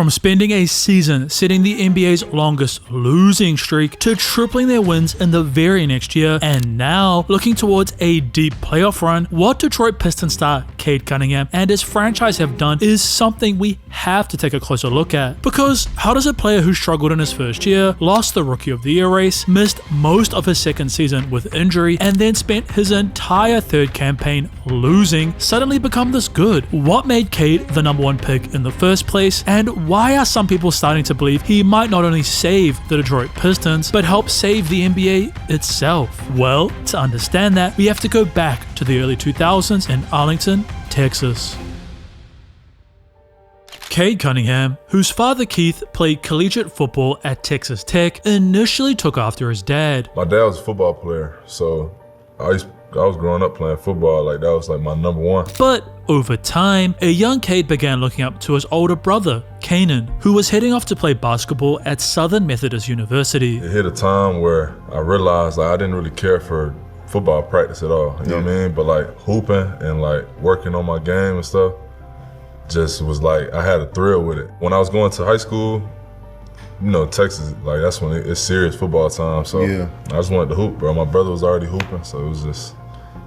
From spending a season setting the NBA's longest losing streak to tripling their wins in the very next year, and now looking towards a deep playoff run, what Detroit Pistons star Cade Cunningham and his franchise have done is something we have to take a closer look at. Because how does a player who struggled in his first year, lost the Rookie of the Year race, missed most of his second season with injury, and then spent his entire third campaign losing, suddenly become this good? What made Cade the #1 pick in the first place, and why are some people starting to believe he might not only save the Detroit Pistons, but help save the NBA itself? Well, to understand that, we have to go back to the early 2000s in Arlington, Texas. Cade Cunningham, whose father Keith played collegiate football at Texas Tech, initially took after his dad. My dad was a football player, so I was growing up playing football, like that was like my #1. But over time, a young Cade began looking up to his older brother, Kanan, who was heading off to play basketball at Southern Methodist University. It hit a time where I realized like I didn't really care for football practice at all, you know what I mean? But like hooping and like working on my game and stuff, just was like, I had a thrill with it. When I was going to high school, you know, Texas, like that's when it's serious football time. So I just wanted to hoop, bro. My brother was already hooping, so it was just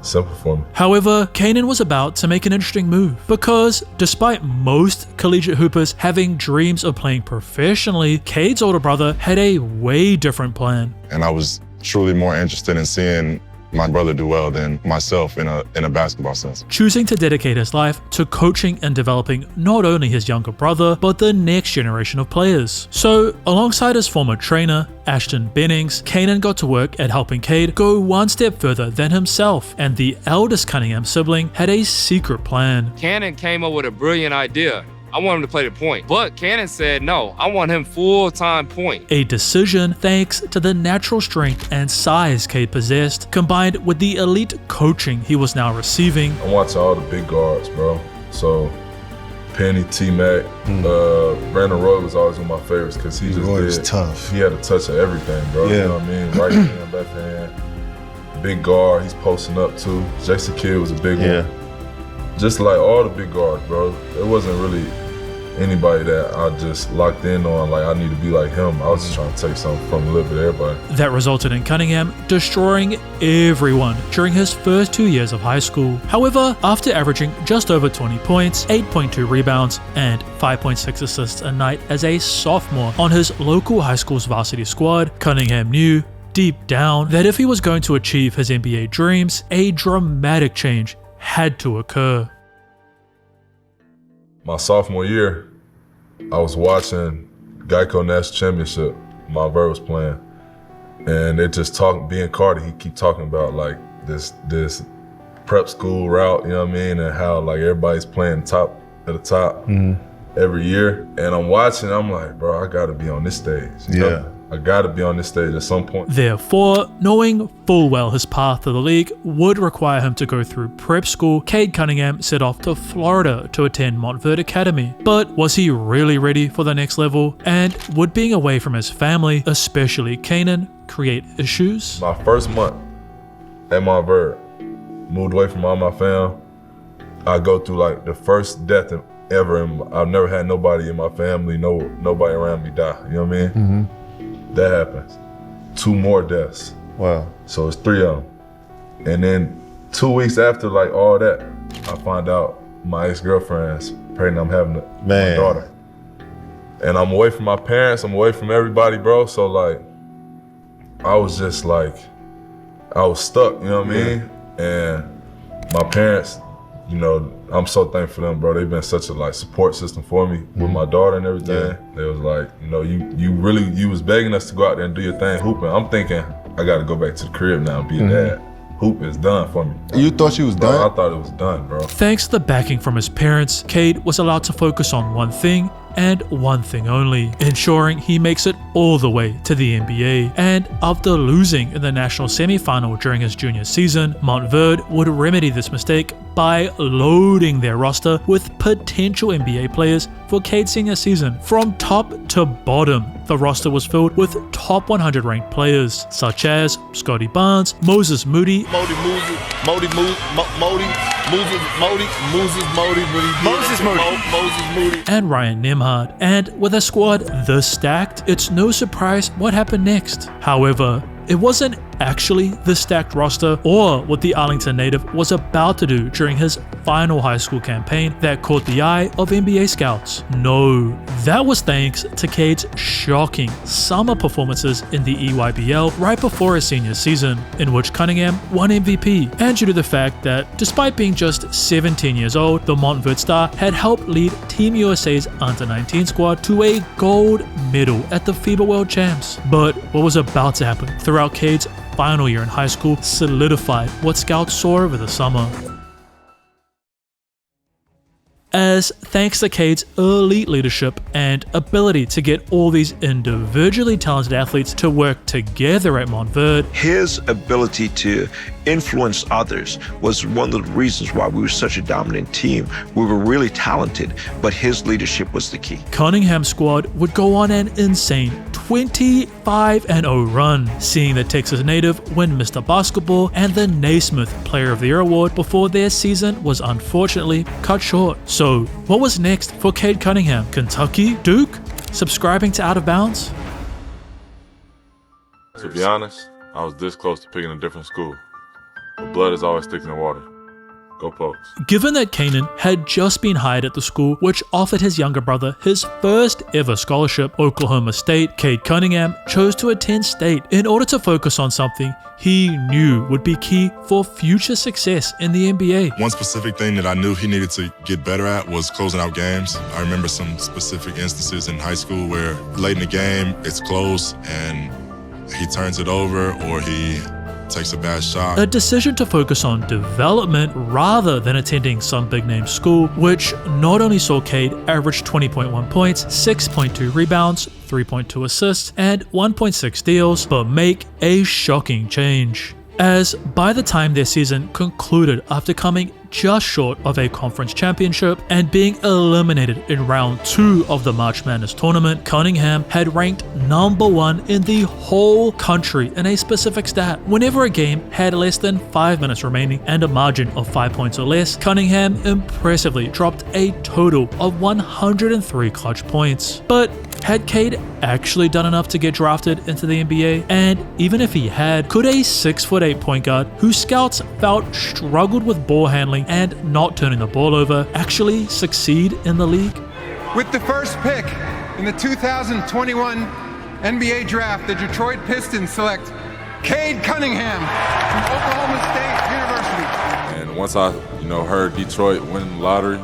simple for me. However, Kanan was about to make an interesting move, because despite most collegiate hoopers having dreams of playing professionally, Cade's older brother had a way different plan. And I was truly more interested in seeing my brother do well than myself in a basketball sense. Choosing to dedicate his life to coaching and developing not only his younger brother, but the next generation of players. So, alongside his former trainer, Ashton Bennings, Kanan got to work at helping Cade go one step further than himself, and the eldest Cunningham sibling had a secret plan. Kanan came up with a brilliant idea. I want him to play the point. But Kanan said, no, I want him full-time point. A decision thanks to the natural strength and size Cade possessed, combined with the elite coaching he was now receiving. I'm watching all the big guards, bro. So, Penny, T-Mac, Brandon Roy was always one of my favorites because he was tough. He had a touch of everything, bro. You know what I mean? Right hand, left hand. Big guard, he's posting up too. Jason Kidd was a big one. Just like all the big guards, bro. It wasn't really anybody that I just locked in on, like I need to be like him. I was just trying to take something from a little bit of everybody. That resulted in Cunningham destroying everyone during his first 2 years of high school. However, after averaging just over 20 points, 8.2 rebounds, and 5.6 assists a night as a sophomore on his local high school's varsity squad, Cunningham knew deep down that if he was going to achieve his NBA dreams, a dramatic change had to occur. My sophomore year, I was watching Geico National Championship. Montverde was playing, and they just being Carter, he keep talking about like this prep school route, you know what I mean, and how like everybody's playing top at the top every year. And I'm watching, I'm like, bro, I gotta be on this stage. You know? I gotta be on this stage at some point. Therefore, knowing full well his path to the league would require him to go through prep school, Cade Cunningham set off to Florida to attend Montverde Academy. But was he really ready for the next level? And would being away from his family, especially Kanan, create issues? My first month at Montverde, moved away from all my fam. I go through like the first death ever, and I've never had nobody in my family, nobody around me die. You know what I mean? That happens. 2 more deaths. Wow. So it's 3 of them. And then 2 weeks after like all that, I find out my ex-girlfriend's pregnant. I'm having my daughter. And I'm away from my parents, I'm away from everybody, bro. So like, I was just like, I was stuck, you know what I mean? And my parents, you know, I'm so thankful for them, bro. They've been such a like support system for me with my daughter and everything. They was like, you know, you was begging us to go out there and do your thing hooping. I'm thinking, I gotta go back to the crib now and be a dad. Hoop is done for me. You thought she was done? I thought it was done, bro. Thanks to the backing from his parents, Cade was allowed to focus on one thing and one thing only, ensuring he makes it all the way to the NBA. And after losing in the national semi-final during his junior season, Montverde would remedy this mistake by loading their roster with potential NBA players for Cade's senior season. From top to bottom, the roster was filled with top 100 ranked players such as Scotty Barnes, Moses Moody, and Ryan Nembhard. And with a squad this stacked, it's no surprise what happened next. However, it wasn't actually the stacked roster or what the Arlington native was about to do during his final high school campaign that caught the eye of NBA scouts. No, that was thanks to Cade's shocking summer performances in the EYBL right before his senior season, in which Cunningham won MVP, and due to the fact that despite being just 17 years old, the Montverde star had helped lead Team USA's under-19 squad to a gold medal at the FIBA World Champs. But what was about to happen throughout Cade's final year in high school solidified what scouts saw over the summer. As thanks to Cade's elite leadership and ability to get all these individually talented athletes to work together at Montverde, his ability to influence others was one of the reasons why we were such a dominant team. We were really talented, but his leadership was the key. Cunningham's squad would go on an insane 25-0 run, seeing the Texas native win Mr. Basketball and the Naismith Player of the Year award before their season was unfortunately cut short. So what was next for Cade Cunningham? Kentucky? Duke? Subscribing to Out of Bounds? To be honest, I was this close to picking a different school. But blood is always thicker than water. Go Pokes. Given that Kanan had just been hired at the school which offered his younger brother his first ever scholarship, Oklahoma State, Cade Cunningham chose to attend state in order to focus on something he knew would be key for future success in the NBA. One specific thing that I knew he needed to get better at was closing out games. I remember some specific instances in high school where late in the game, it's close and he turns it over or he takes a bad shot. A decision to focus on development rather than attending some big-name school, which not only saw Cade average 20.1 points, 6.2 rebounds, 3.2 assists, and 1.6 steals, but make a shocking change. As by the time their season concluded after coming just short of a conference championship and being eliminated in round 2 of the March Madness tournament, Cunningham had ranked number 1 in the whole country in a specific stat. Whenever a game had less than 5 minutes remaining and a margin of 5 points or less, Cunningham impressively dropped a total of 103 clutch points. But had Cade actually done enough to get drafted into the NBA? And even if he had, could a 6'8" point guard who scouts felt struggled with ball handling and not turning the ball over actually succeed in the league? With the first pick in the 2021 NBA draft, the Detroit Pistons select Cade Cunningham from Oklahoma State University. And once I, heard Detroit win the lottery,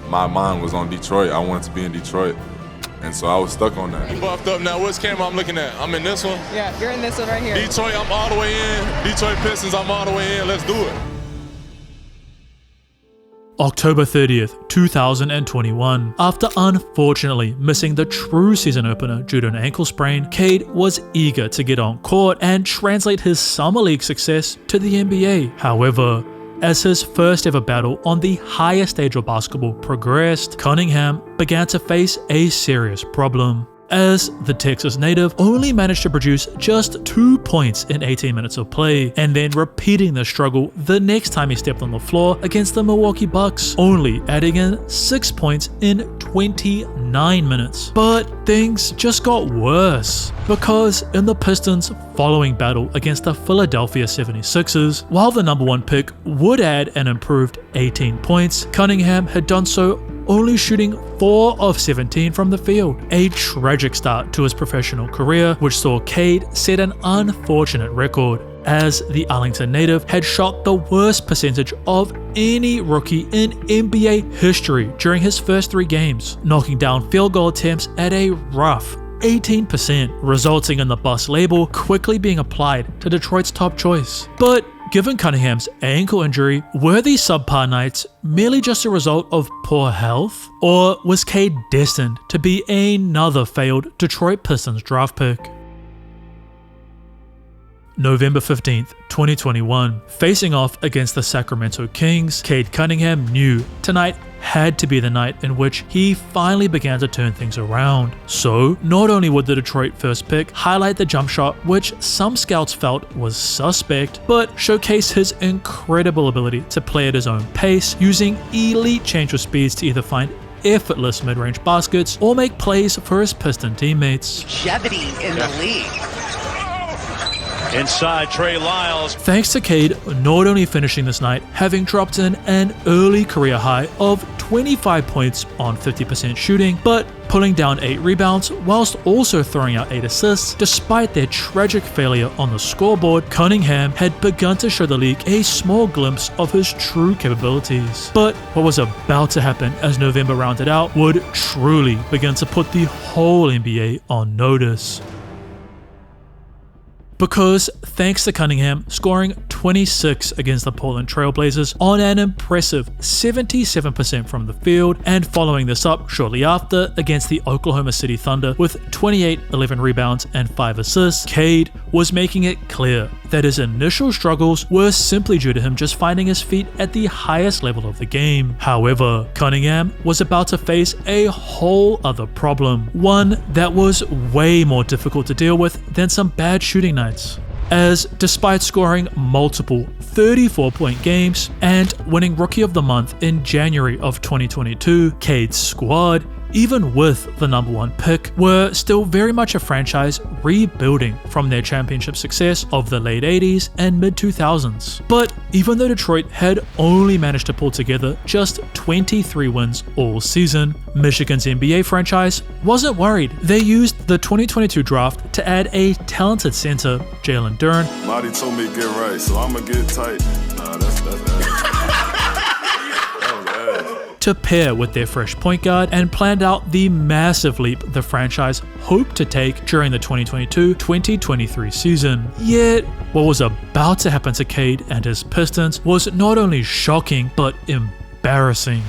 my mind was on Detroit. I wanted to be in Detroit. And so I was stuck on that. You buffed up now. Which camera I'm looking at? I'm in this one? Yeah, you're in this one right here. Detroit, I'm all the way in. Detroit Pistons, I'm all the way in. Let's do it. October 30th, 2021. After unfortunately missing the true season opener due to an ankle sprain, Cade was eager to get on court and translate his summer league success to the NBA. However, as his first ever battle on the highest stage of basketball progressed, Cunningham began to face a serious problem, as the Texas native only managed to produce just 2 points in 18 minutes of play, and then repeating the struggle the next time he stepped on the floor against the Milwaukee Bucks, only adding in 6 points in 29 minutes. But things just got worse, because in the Pistons' following battle against the Philadelphia 76ers, while the number 1 pick would add an improved 18 points, Cunningham had done so only shooting 4 of 17 from the field. A tragic start to his professional career, which saw Cade set an unfortunate record, as the Arlington native had shot the worst percentage of any rookie in NBA history during his first 3 games, knocking down field goal attempts at a rough 18%, resulting in the bust label quickly being applied to Detroit's top choice. But given Cunningham's ankle injury, were these subpar nights merely just a result of poor health? Or was Cade destined to be another failed Detroit Pistons draft pick? November 15th, 2021. Facing off against the Sacramento Kings, Cade Cunningham knew tonight had to be the night in which he finally began to turn things around. So, not only would the Detroit first pick highlight the jump shot, which some scouts felt was suspect, but showcase his incredible ability to play at his own pace, using elite change of speeds to either find effortless mid-range baskets or make plays for his Piston teammates. Longevity in the league. Inside Trey Lyles. Thanks to Cade not only finishing this night, having dropped in an early career high of 25 points on 50% shooting, but pulling down 8 rebounds whilst also throwing out 8 assists. Despite their tragic failure on the scoreboard, Cunningham had begun to show the league a small glimpse of his true capabilities. But what was about to happen as November rounded out would truly begin to put the whole NBA on notice. Because thanks to Cunningham scoring 26 against the Portland Trail Blazers on an impressive 77% from the field, and following this up shortly after against the Oklahoma City Thunder with 28, 11 rebounds and 5 assists, Cade was making it clear that his initial struggles were simply due to him just finding his feet at the highest level of the game. However, Cunningham was about to face a whole other problem, one that was way more difficult to deal with than some bad shooting nights. As despite scoring multiple 34-point games and winning Rookie of the Month in January of 2022, Cade's squad, even with the #1 pick, were still very much a franchise rebuilding from their championship success of the late 80s and mid-2000s. But even though Detroit had only managed to pull together just 23 wins all season, Michigan's NBA franchise wasn't worried. They used the 2022 draft to add a talented center, Jalen Duren. Marty told me to get right, so I'm gonna get tight. Nah, that's to pair with their fresh point guard, and planned out the massive leap the franchise hoped to take during the 2022-2023 season. Yet, what was about to happen to Cade and his Pistons was not only shocking, but embarrassing.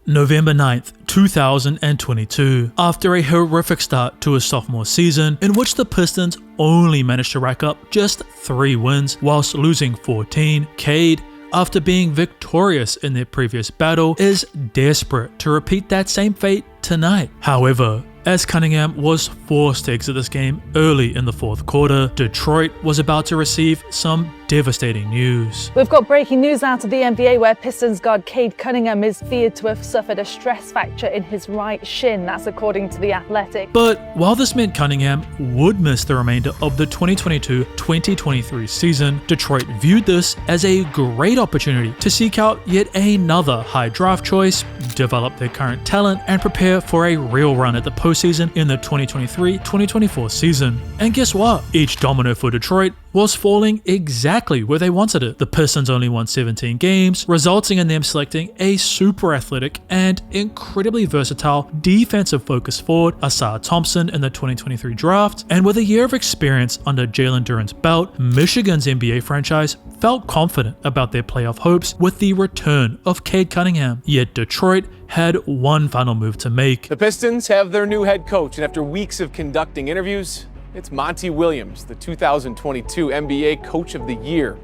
November 9th, 2022. After a horrific start to his sophomore season, in which the Pistons only managed to rack up just 3 wins whilst losing 14, Cade, after being victorious in their previous battle, is desperate to repeat that same fate tonight. However, as Cunningham was forced to exit this game early in the 4th quarter, Detroit was about to receive some devastating news. We've got breaking news out of the NBA where Pistons guard Cade Cunningham is feared to have suffered a stress fracture in his right shin. That's according to The Athletic. But while this meant Cunningham would miss the remainder of the 2022-2023 season, Detroit viewed this as a great opportunity to seek out yet another high draft choice, develop their current talent, and prepare for a real run at the postseason in the 2023-2024 season. And guess what? Each domino for Detroit was falling exactly where they wanted it. The Pistons only won 17 games, resulting in them selecting a super athletic and incredibly versatile defensive-focused forward, Asar Thompson, in the 2023 draft. And with a year of experience under Jalen Duren's belt, Michigan's NBA franchise felt confident about their playoff hopes with the return of Cade Cunningham. Yet Detroit had one final move to make. The Pistons have their new head coach, and after weeks of conducting interviews, it's Monty Williams, the 2022 NBA Coach of the Year.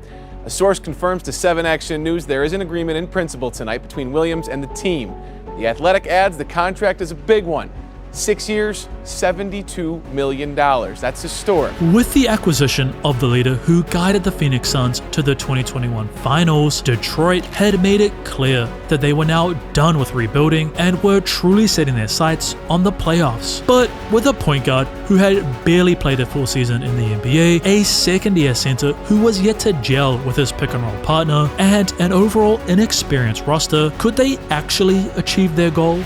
A source confirms to 7 Action News there is an agreement in principle tonight between Williams and the team. The Athletic adds the contract is a big one. 6 years, $72 million. That's historic. With the acquisition of the leader who guided the Phoenix Suns to the 2021 finals, Detroit had made it clear that they were now done with rebuilding and were truly setting their sights on the playoffs. But with a point guard who had barely played a full season in the NBA, a second-year center who was yet to gel with his pick-and-roll partner, and an overall inexperienced roster, could they actually achieve their goal?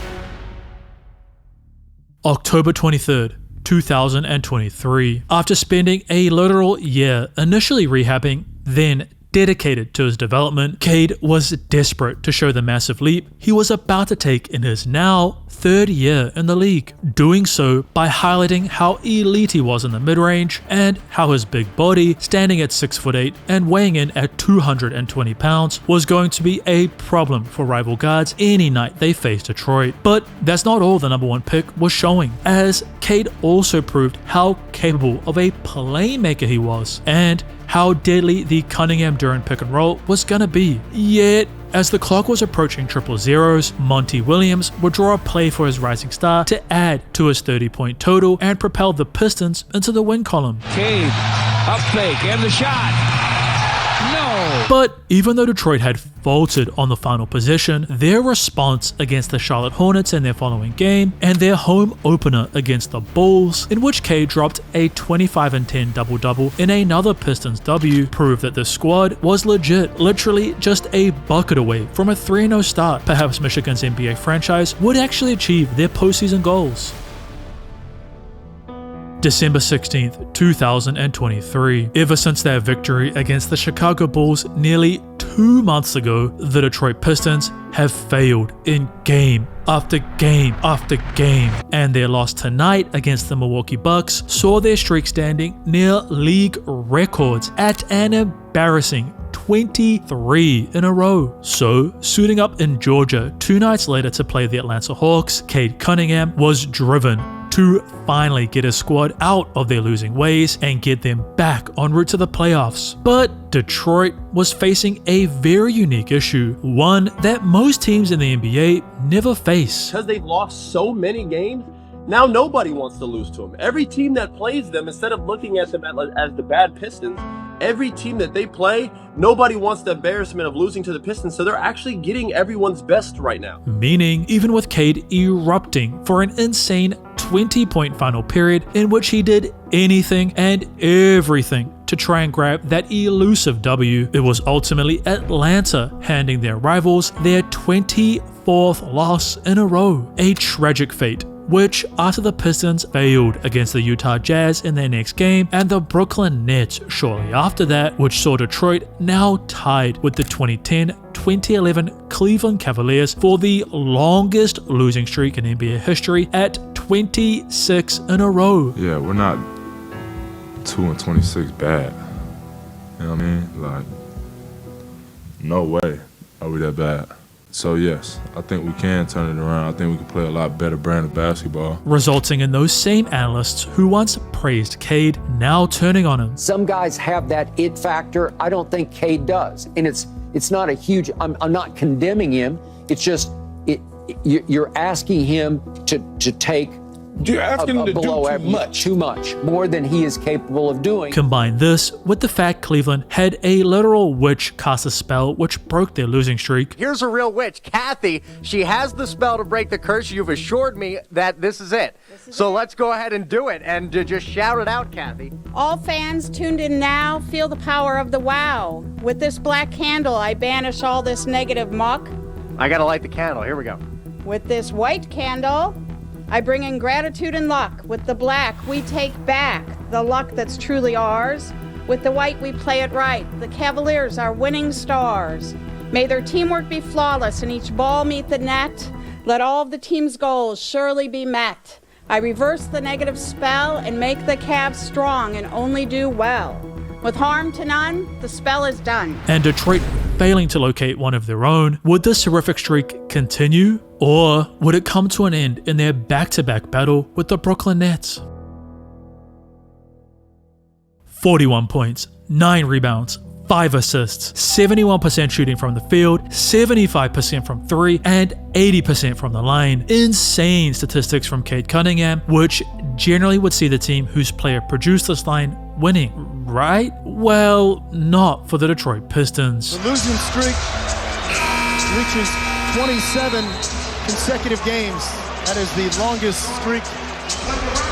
October 23rd, 2023. After spending a literal year initially rehabbing, then dedicated to his development, Cade was desperate to show the massive leap he was about to take in his now third year in the league, doing so by highlighting how elite he was in the mid-range and how his big body, standing at 6'8" and weighing in at 220 pounds, was going to be a problem for rival guards any night they faced Detroit. But that's not all the number 1 pick was showing, as Cade also proved how capable of a playmaker he was, and how deadly the Cunningham Duran pick and roll was gonna be. Yet, as the clock was approaching triple zeros, Monty Williams would draw a play for his rising star to add to his 30-point total and propel the Pistons into the win column. Cade, up fake, and the shot. No! But even though Detroit had faltered on the final possession, their response against the Charlotte Hornets in their following game, and their home opener against the Bulls, in which Cade dropped a 25-10 double-double in another Pistons W, proved that the squad was legit, literally just a bucket away from a 3-0 start. Perhaps Michigan's NBA franchise would actually achieve their postseason goals. December 16th, 2023. Ever since their victory against the Chicago Bulls nearly 2 months ago, the Detroit Pistons have failed in game after game after game, and their loss tonight against the Milwaukee Bucks saw their streak standing near league records at an embarrassing 23 in a row. So, suiting up in Georgia 2 nights later to play the Atlanta Hawks, Cade Cunningham was driven to finally get his squad out of their losing ways and get them back en route to the playoffs. But Detroit was facing a very unique issue, one that most teams in the NBA never face. Because they've lost so many games, now nobody wants to lose to them. Every team that plays them, instead of looking at them as the bad Pistons, every team that they play, nobody wants the embarrassment of losing to the Pistons, so they're actually getting everyone's best right now. Meaning, even with Cade erupting for an insane 20-point final period in which he did anything and everything to try and grab that elusive W, it was ultimately Atlanta handing their rivals their 24th loss in a row. A tragic fate, which after the Pistons failed against the Utah Jazz in their next game and the Brooklyn Nets shortly after that, which saw Detroit now tied with the 2010-2011 Cleveland Cavaliers for the longest losing streak in NBA history at 26 in a row. Yeah, we're not 2-26 bad. You know what I mean? Like, no way are we that bad. So yes, I think we can turn it around. I think we can play a lot better brand of basketball. Resulting in those same analysts who once praised Cade now turning on him. Some guys have that it factor. I don't think Cade does. And it's not a huge, I'm not condemning him. It's just, you're asking him to take You're asking him to do too much, more than he is capable of doing. Combine this with the fact Cleveland had a literal witch cast a spell which broke their losing streak. Here's a real witch, Kathy. She has the spell to break the curse. You've assured me that this is it. So let's go ahead and do it and just shout it out, Kathy. All fans tuned in now, feel the power of the wow. With this black candle, I banish all this negative muck. I gotta light the candle. Here we go. With this white candle, I bring in gratitude and luck. With the black, we take back the luck that's truly ours. With the white, we play it right. The Cavaliers are winning stars. May their teamwork be flawless and each ball meet the net. Let all of the team's goals surely be met. I reverse the negative spell and make the Cavs strong and only do well. With harm to none, the spell is done. And Detroit failing to locate one of their own, would this horrific streak continue? Or would it come to an end in their back-to-back battle with the Brooklyn Nets? 41 points, 9 rebounds, 5 assists, 71% shooting from the field, 75% from 3, and 80% from the line. Insane statistics from Cade Cunningham, which generally would see the team whose player produced this line winning, right? Well, not for the Detroit Pistons. The losing streak reaches 27 consecutive games. That is the longest streak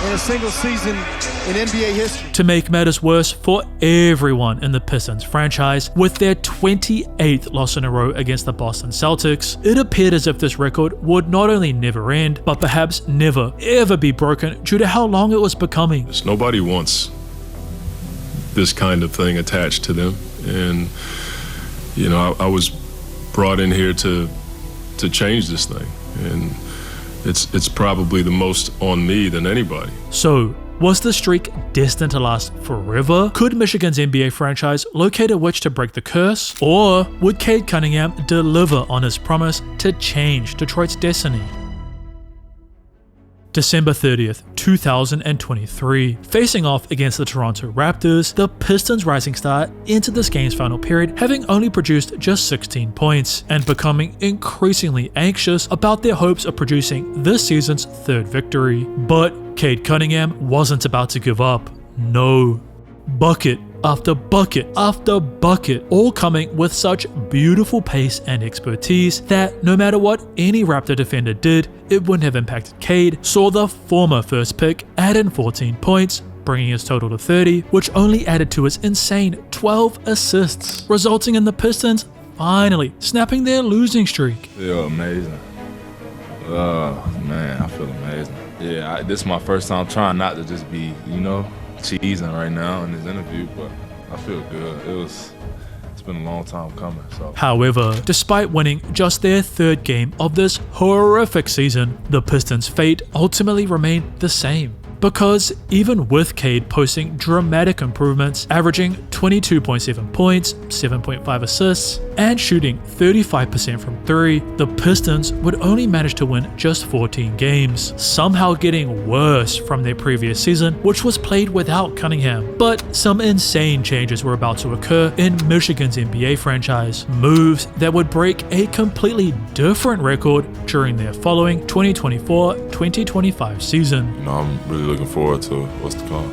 in a single season in NBA history. To make matters worse for everyone in the Pistons franchise, with their 28th loss in a row against the Boston Celtics, it appeared as if this record would not only never end, but perhaps never ever be broken due to how long it was becoming. Nobody wants this kind of thing attached to them, and You know, I was brought in here to change this thing, and it's probably the most on me than anybody. So, was the streak destined to last forever? Could Michigan's NBA franchise locate a witch to break the curse? Or would Cade Cunningham deliver on his promise to change Detroit's destiny? December 30th, 2023. Facing off against the Toronto Raptors, the Pistons rising star entered this game's final period having only produced just 16 points and becoming increasingly anxious about their hopes of producing this season's third victory. But Cade Cunningham wasn't about to give up. No. Bucket after bucket after bucket, all coming with such beautiful pace and expertise that no matter what any Raptor defender did, it wouldn't have impacted Cade. Saw the former first pick add in 14 points, bringing his total to 30, which only added to his insane 12 assists, resulting in the Pistons finally snapping their losing streak. Feel amazing. Man, I feel amazing. Yeah, this is my first time trying not to just be, cheesing right now in this interview, but I feel good. It's been a long time coming. So. However, despite winning just their third game of this horrific season, the Pistons' fate ultimately remained the same. Because even with Cade posting dramatic improvements, averaging 22.7 points, 7.5 assists, and shooting 35% from 3, the Pistons would only manage to win just 14 games, somehow getting worse from their previous season, which was played without Cunningham. But some insane changes were about to occur in Michigan's NBA franchise, moves that would break a completely different record during their following 2024-2025 season. I'm really looking forward to what's to come.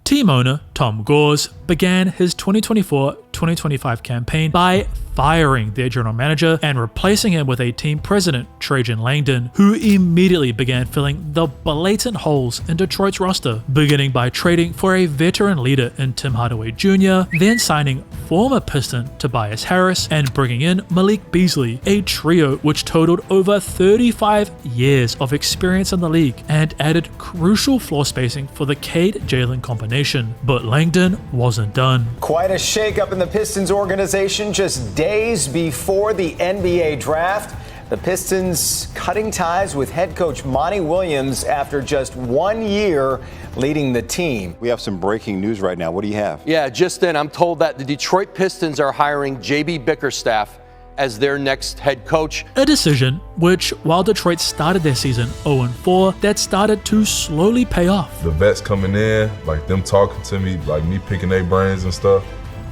Team owner Tom Gores began his 2024-2025 campaign by firing their general manager and replacing him with a team president, Trajan Langdon, who immediately began filling the blatant holes in Detroit's roster, beginning by trading for a veteran leader in Tim Hardaway Jr., then signing former Piston Tobias Harris and bringing in Malik Beasley, a trio which totaled over 35 years of experience in the league and added crucial floor spacing for the Cade-Jalen combination. But Langdon wasn't done. Quite a shakeup in the Pistons organization just days before the NBA draft. The Pistons cutting ties with head coach Monty Williams after just 1 year leading the team. We have some breaking news right now. What do you have? Yeah, just then I'm told that the Detroit Pistons are hiring J.B. Bickerstaff as their next head coach. A decision which, while Detroit started their season 0-4, that started to slowly pay off. The vets coming in, like them talking to me, like me picking their brains and stuff,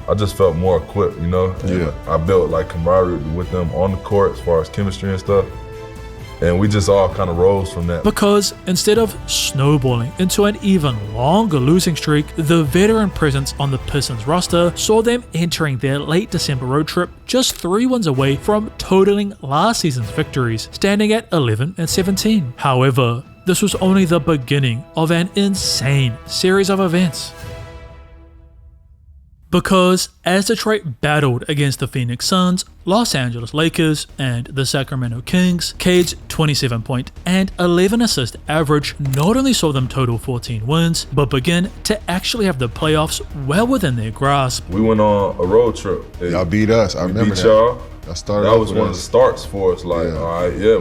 I just felt more equipped, Yeah. I built like camaraderie with them on the court as far as chemistry and stuff. And we just all kind of rose from that. Because instead of snowballing into an even longer losing streak, the veteran presence on the Pistons roster saw them entering their late December road trip just 3 wins away from totaling last season's victories, standing at 11-17. However, this was only the beginning of an insane series of events. Because as Detroit battled against the Phoenix Suns, Los Angeles Lakers, and the Sacramento Kings, Cade's 27-point and 11-assist average not only saw them total 14 wins, but begin to actually have the playoffs well within their grasp. We went on a road trip. Y'all beat us. I remember that. Y'all. That was one of the starts for us. Like, all right,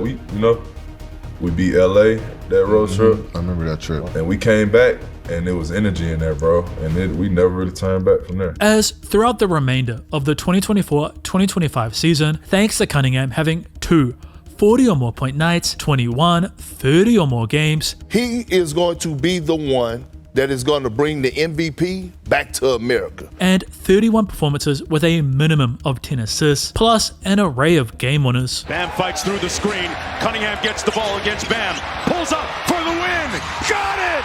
we beat LA that road trip. I remember that trip. And we came back. And there was energy in there, bro. And we never really turned back from there. As throughout the remainder of the 2024-2025 season, thanks to Cunningham having 2 40 or more point nights, 21 30 or more games, he is going to be the one that is going to bring the MVP back to America. And 31 performances with a minimum of 10 assists, plus an array of game winners. Bam fights through the screen. Cunningham gets the ball against Bam. Pulls up for the win. Got it!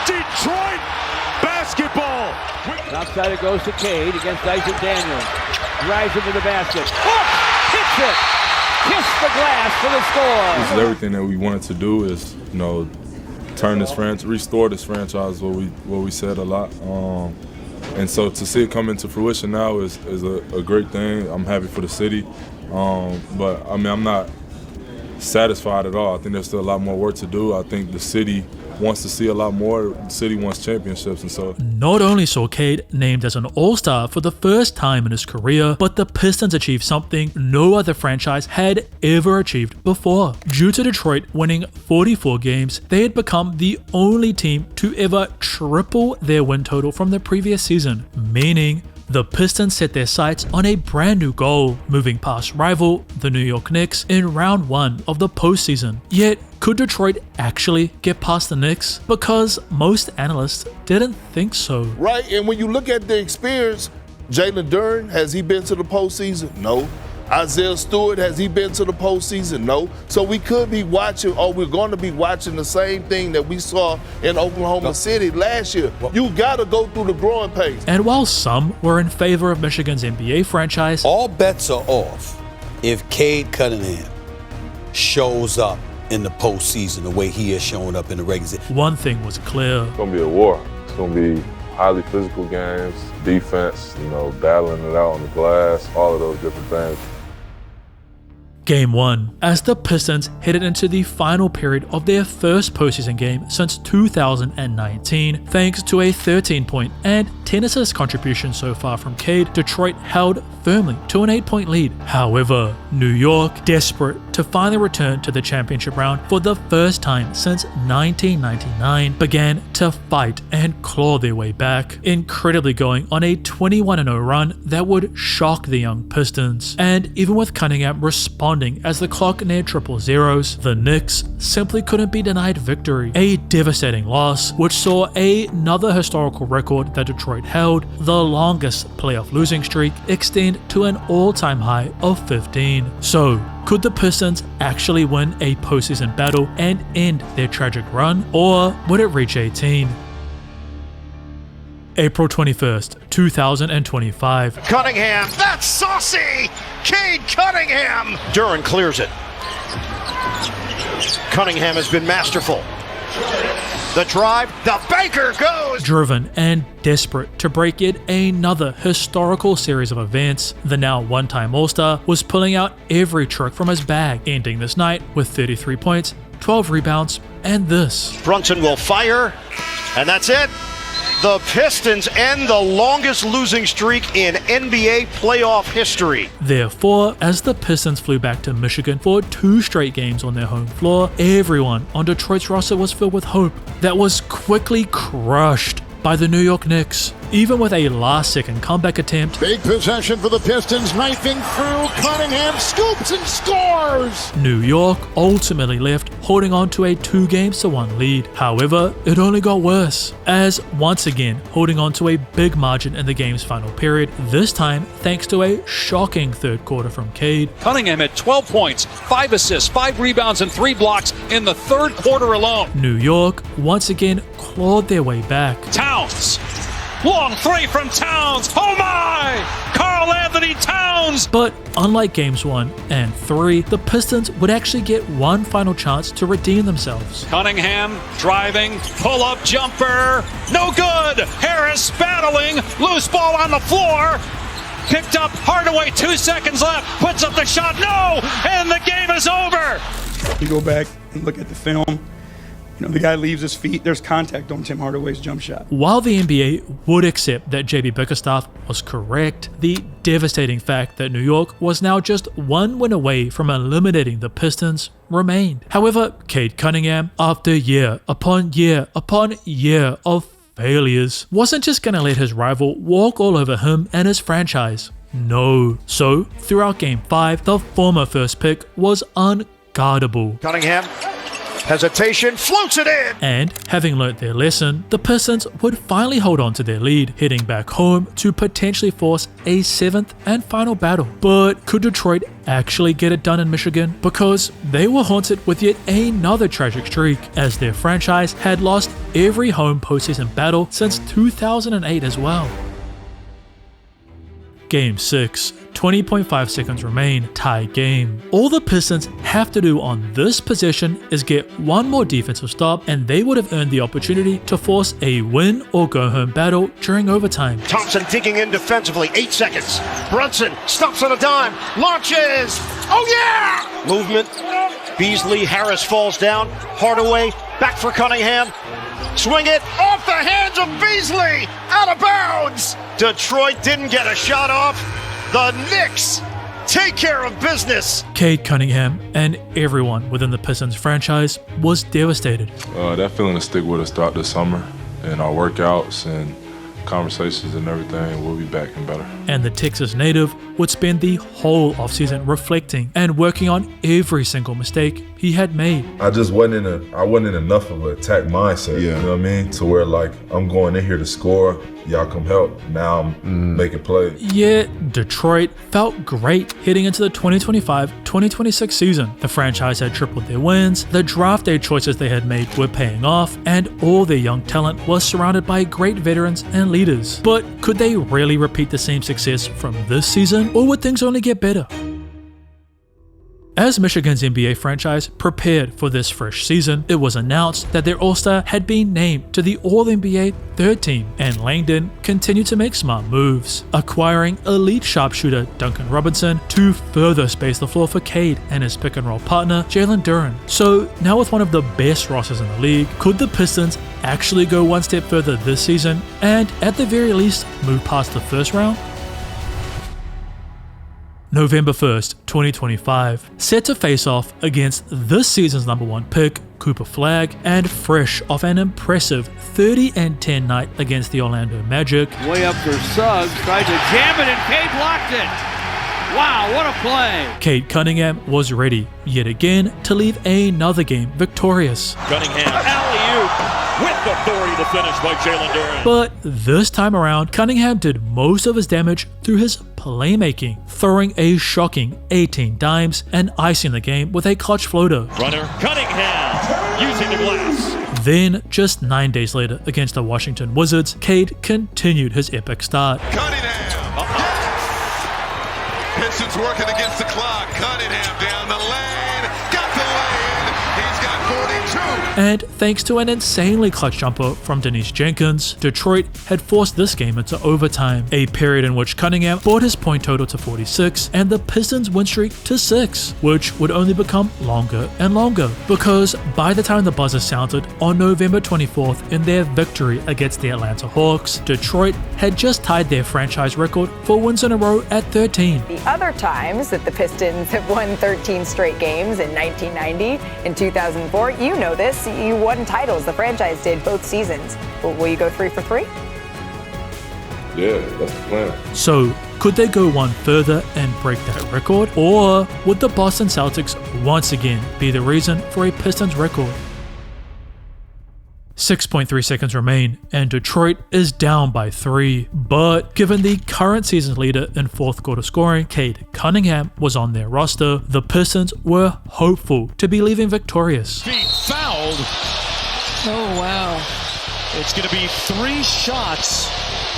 Detroit basketball. Outside it goes to Cade against Dyson Daniels. Drives into the basket. Hits it. Kiss the glass for the score. This is everything that we wanted to do is, turn this franchise, restore this franchise, what we said a lot. And so to see it come into fruition now is a great thing. I'm happy for the city. But I mean, I'm not satisfied at all. I think there's still a lot more work to do. I think the city wants to see a lot more. The city wants championships, and so. Not only saw Cade named as an All-Star for the first time in his career, but the Pistons achieved something no other franchise had ever achieved before. Due to Detroit winning 44 games, they had become the only team to ever triple their win total from the previous season, meaning the Pistons set their sights on a brand new goal, moving past rival, the New York Knicks, in round 1 of the postseason. Yet, could Detroit actually get past the Knicks? Because most analysts didn't think so. Right, and when you look at the experience, Jalen Duren, has he been to the postseason? No. Isaiah Stewart, has he been to the postseason? No. So we could be watching, or we're going to be watching the same thing that we saw in Oklahoma City last year. You got to go through the growing pains. And while some were in favor of Michigan's NBA franchise, all bets are off if Cade Cunningham shows up in the postseason the way he has shown up in the regular season. One thing was clear. It's going to be a war. It's going to be highly physical games, defense, battling it out on the glass, all of those different things. Game 1, as the Pistons headed into the final period of their first postseason game since 2019, thanks to a 13-point and 10 assist contribution so far from Cade, Detroit held firmly to an 8-point lead. However, New York, desperate to finally return to the championship round for the first time since 1999, began to fight and claw their way back, incredibly going on a 21-0 run that would shock the young Pistons. And even with Cunningham responding as the clock neared triple zeros, the Knicks simply couldn't be denied victory. A devastating loss, which saw another historical record that Detroit held, the longest playoff losing streak, extend to an all-time high of 15. So, could the Pistons actually win a postseason battle and end their tragic run, or would it reach 18? April 21st, 2025. Cunningham, that's saucy! Cade Cunningham! Duren clears it. Cunningham has been masterful. The drive, the banker goes! Driven and desperate to break yet another historical series of events, the now one-time All-Star was pulling out every trick from his bag, ending this night with 33 points, 12 rebounds, and this. Brunson will fire, and that's it. The Pistons end the longest losing streak in NBA playoff history. Therefore, as the Pistons flew back to Michigan for 2 straight games on their home floor, everyone on Detroit's roster was filled with hope that was quickly crushed by the New York Knicks. Even with a last-second comeback attempt, big possession for the Pistons, knifing through, Cunningham scoops and scores! New York ultimately left holding on to a 2-1 lead. However, it only got worse, as once again holding on to a big margin in the game's final period, this time thanks to a shocking third quarter from Cade. Cunningham had 12 points, 5 assists, 5 rebounds, and 3 blocks in the third quarter alone. New York once again clawed their way back. Towns! Long 3 from Towns. Oh my! Karl Anthony Towns! But unlike games 1 and 3, the Pistons would actually get one final chance to redeem themselves. Cunningham driving, pull-up jumper, no good! Harris battling, loose ball on the floor. Picked up, Hardaway, 2 seconds left, puts up the shot, no! And the game is over! You go back and look at the film. The guy leaves his feet. There's contact on Tim Hardaway's jump shot. While the NBA would accept that JB Bickerstaff was correct, the devastating fact that New York was now just 1 win away from eliminating the Pistons remained. However, Cade Cunningham, after year upon year upon year of failures, wasn't just going to let his rival walk all over him and his franchise. No. So, throughout Game 5, the former first pick was unguardable. Cunningham. Hesitation, floats it in! And, having learnt their lesson, the Pistons would finally hold on to their lead, heading back home to potentially force a 7th and final battle. But could Detroit actually get it done in Michigan? Because they were haunted with yet another tragic streak, as their franchise had lost every home postseason battle since 2008 as well. Game 6, 20.5 seconds remain, tie game. All the Pistons have to do on this possession is get one more defensive stop, and they would have earned the opportunity to force a win or go home battle during overtime. Thompson digging in defensively, 8 seconds. Brunson stops on a dime, launches, oh yeah! Movement, Beasley, Harris falls down. Hardaway, back for Cunningham. Swing it off the hands of Beasley, out of bounds. Detroit didn't get a shot off. The Knicks take care of business. Cade Cunningham and everyone within the Pistons franchise was devastated. That feeling will stick with us throughout the summer and our workouts and conversations and everything. We'll be back and better. And the Texas native would spend the whole offseason reflecting and working on every single mistake he had made. I just wasn't in enough of an attack mindset, you know what I mean? To where like, I'm going in here to score, y'all come help. Now I'm making plays. Yet Detroit felt great heading into the 2025-2026 season. The franchise had tripled their wins, the draft day choices they had made were paying off, and all their young talent was surrounded by great veterans and leaders. But could they really repeat the same success from this season, or would things only get better? As Michigan's NBA franchise prepared for this fresh season, it was announced that their All-Star had been named to the All-NBA third team, and Leander continued to make smart moves, acquiring elite sharpshooter Duncan Robinson to further space the floor for Cade and his pick-and-roll partner Jalen Duren. So now with one of the best rosters in the league, could the Pistons actually go one step further this season and, at the very least, move past the first round? November 1st, 2025, set to face off against this season's #1 pick, Cooper Flagg, and fresh off an impressive 30-10 night against the Orlando Magic. Way up for Suggs, tried to jam it and Cade blocked it. Wow, what a play. Cade Cunningham was ready, yet again, to leave another game victorious. Cunningham, alley-oop with authority to finish by Jalen Duren. But this time around, Cunningham did most of his damage through his playmaking, throwing a shocking 18 dimes and icing the game with a clutch floater. Runner, Cunningham, using the glass. Then, just 9 days later against the Washington Wizards, Cade continued his epic start. Cunningham! Pistons working against the clock. Cunningham down the lane. Got the lane. He's got 42. And thanks to an insanely clutch jumper from Denise Jenkins, Detroit had forced this game into overtime, a period in which Cunningham brought his point total to 46 and the Pistons' win streak to 6, which would only become longer and longer, because by the time the buzzer sounded on November 24th in their victory against the Atlanta Hawks, Detroit had just tied their franchise record for wins in a row at 13. The other times that the Pistons have won 13 straight games in 1990 and 2004, you know this, you won titles. The franchise did both seasons. Will you go 3 for 3? Yeah, that's the plan. So, could they go one further and break that record? Or would the Boston Celtics once again be the reason for a Pistons record? 6.3 seconds remain, and Detroit is down by 3. But given the current season's leader in fourth quarter scoring, Cade Cunningham, was on their roster, the Pistons were hopeful to be leaving victorious. Feet fouled. Oh, wow. It's going to be 3 shots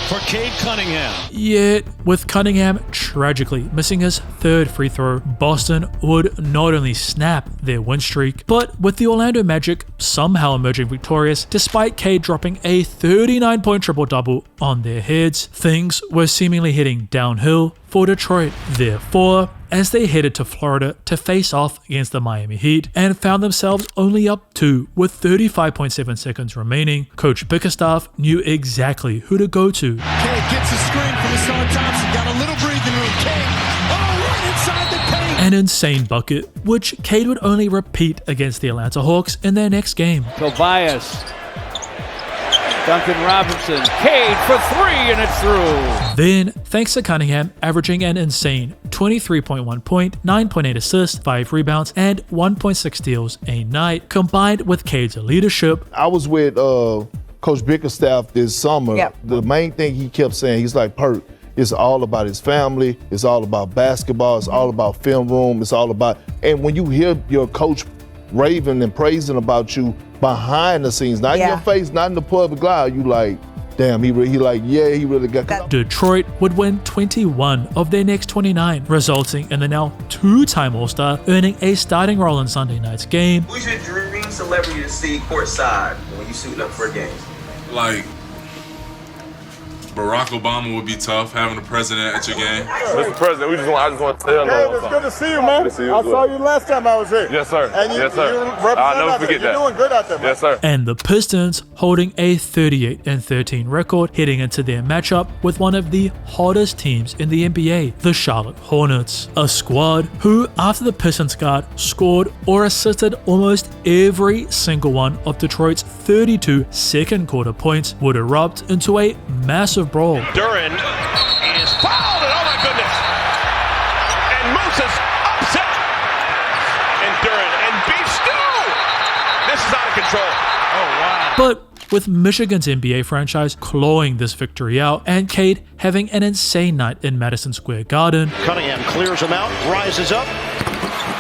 for Cade Cunningham. Yet, with Cunningham tragically missing his third free throw, Boston would not only snap their win streak, but with the Orlando Magic somehow emerging victorious despite Cade dropping a 39-point triple-double on their heads, things were seemingly heading downhill for Detroit. Therefore, as they headed to Florida to face off against the Miami Heat and found themselves only up 2 with 35.7 seconds remaining, Coach Bickerstaff knew exactly who to go to. Cade gets a screen from Hassan Thompson, got a little breathing room. Cade, right inside the paint. An insane bucket, which Cade would only repeat against the Atlanta Hawks in their next game. Tobias. Duncan Robinson, Cade for 3, and it's through. Then, thanks to Cunningham averaging an insane 23.1 point, 9.8 assists, 5 rebounds, and 1.6 steals a night, combined with Cade's leadership. I was with Coach Bickerstaff this summer. Yep. The main thing he kept saying, he's like, Perk, it's all about his family, it's all about basketball, it's all about film room, it's all about, and when you hear your coach raving and praising about you behind the scenes, not in your face, not in the public eye, you like, damn, he really got. Detroit would win 21 of their next 29, resulting in the now 2-time All-Star earning a starting role in Sunday night's game. Who's your dream celebrity to see courtside when you suit up for a game? Like, Barack Obama would be tough, having the president at your game. Mr. President, I just want to say hello. Hey, it's good to see you, man. I saw you last time I was here. Yes, sir. And you, yes, sir. you represent I'll never forget You're that. doing good out there, man. Yes, sir. And the Pistons holding a 38-13 record heading into their matchup with one of the hottest teams in the NBA, the Charlotte Hornets. A squad who, after the Pistons guard scored or assisted almost every single one of Detroit's 32 second quarter points, would erupt into a massive brawl. Duran is fouled, and oh my goodness! And Moses upset, and Duran and beef stew. This is out of control. Oh wow! But with Michigan's NBA franchise clawing this victory out and Cade having an insane night in Madison Square Garden, Cunningham clears him out, rises up,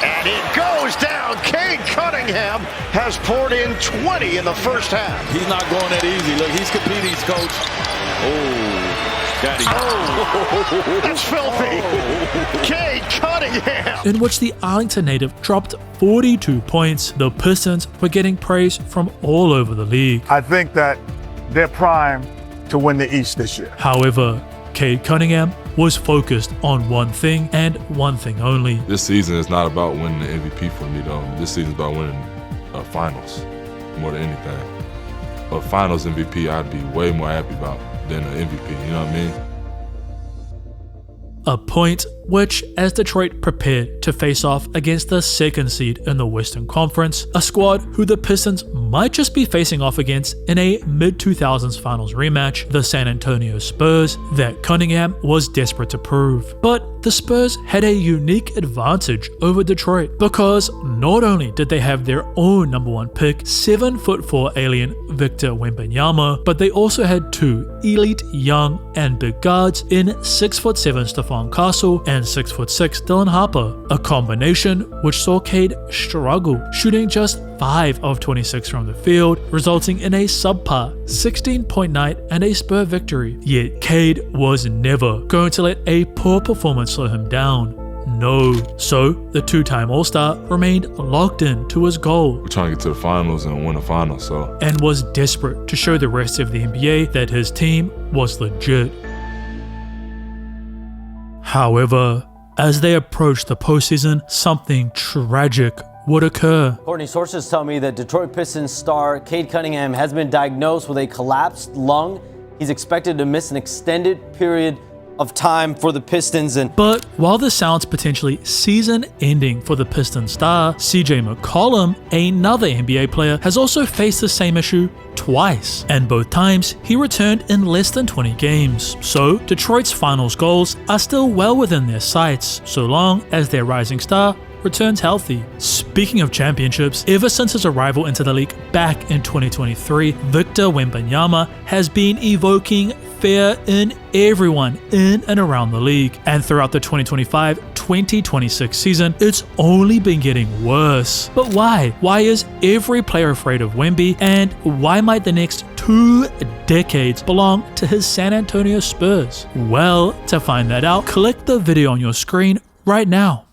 and it goes down. Cade Cunningham has poured in 20 in the first half. He's not going that easy. Look, he's competing, coach. That's filthy. Cade Cunningham. in which the Arlington native dropped 42 points. The Pistons were getting praise from all over the league. I think that they're primed to win the East this year. However, Cade Cunningham was focused on one thing and one thing only. This season is not about winning the MVP for me, though. This season is about winning finals more than anything. A finals MVP I'd be way more happy about than an MVP, you know what I mean? A point which, as Detroit prepared to face off against the second seed in the Western Conference, a squad who the Pistons might just be facing off against in a mid-2000s finals rematch, the San Antonio Spurs, that Cunningham was desperate to prove. But the Spurs had a unique advantage over Detroit because not only did they have their own number one pick, 7'4" alien Victor Wembanyama, but they also had two elite young and big guards in 6'7" Stephon Castle and 6'6" Dylan Harper, a combination which saw Cade struggle, shooting just 5 of 26 from the field, resulting in a subpar 16-point night and a Spur victory. Yet Cade was never going to let a poor performance slow him down. No. So the two-time All-Star remained locked in to his goal. We're trying to get to the finals and win the finals, so. And was desperate to show the rest of the NBA that his team was legit. However, as they approached the postseason, something tragic would occur. Courtney, sources tell me that Detroit Pistons star Cade Cunningham has been diagnosed with a collapsed lung. He's expected to miss an extended period of time for the Pistons. But while this sounds potentially season-ending for the Pistons star, CJ McCollum, another NBA player, has also faced the same issue twice, and both times he returned in less than 20 games. So Detroit's finals goals are still well within their sights, so long as their rising star returns healthy. Speaking of championships, ever since his arrival into the league back in 2023, Victor Wembanyama has been evoking fear in everyone in and around the league. And throughout the 2025-2026 season, it's only been getting worse. But why? Why is every player afraid of Wemby? And why might the next 2 decades belong to his San Antonio Spurs? Well, to find that out, click the video on your screen right now.